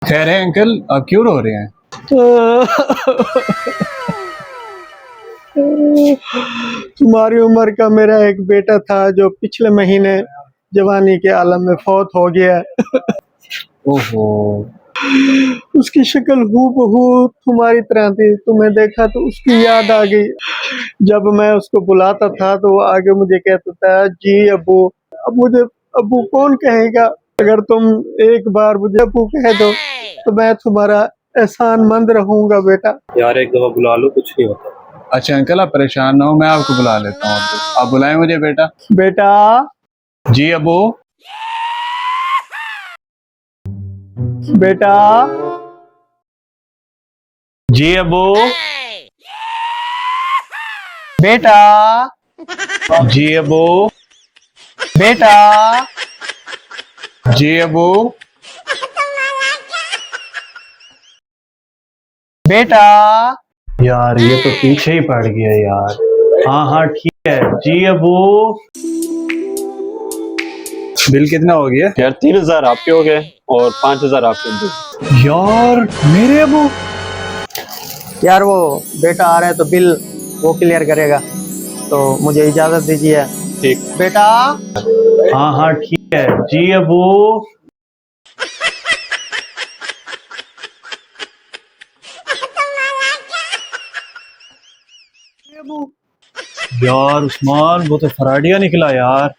खैर है अंकल, आप क्यों रो रहे हैं? तुम्हारी उम्र का मेरा एक बेटा था जो पिछले महीने जवानी के आलम में फौत हो गया। ओहो। उसकी शक्ल हूबहू तुम्हारी तरह थी। तुम्हें देखा तो उसकी याद आ गई। जब मैं उसको बुलाता था तो वो आगे मुझे कहता था, जी अब्बू। अब मुझे अब्बू कौन कहेगा? अगर तुम एक बार मुझे अब्बू कह दो तो मैं तुम्हारा एहसानमंद रहूंगा बेटा। यार एक दफा बुला लो, कुछ नहीं होता। अच्छा अंकल, आप परेशान ना हो, मैं आपको बुला लेता हूँ। आप बुलाएं मुझे बेटा। बेटा। जी अबू। बेटा। जी अबू। बेटा। जी अबू। बेटा। जी अबू। बेटा। यार ये तो पीछे ही पड़ गया यार। हाँ हाँ ठीक है, जी अबू। बिल कितना हो गया? यार 3000 आपके हो गए और 5000 आपके हो। यार मेरे अबू। यार वो बेटा आ रहे हैं तो बिल वो क्लियर करेगा, तो मुझे इजाजत दीजिए। ठीक। बेटा। हाँ हाँ ठीक है, जी अबू। यार उस्मान, वो तो फराडिया निकला यार।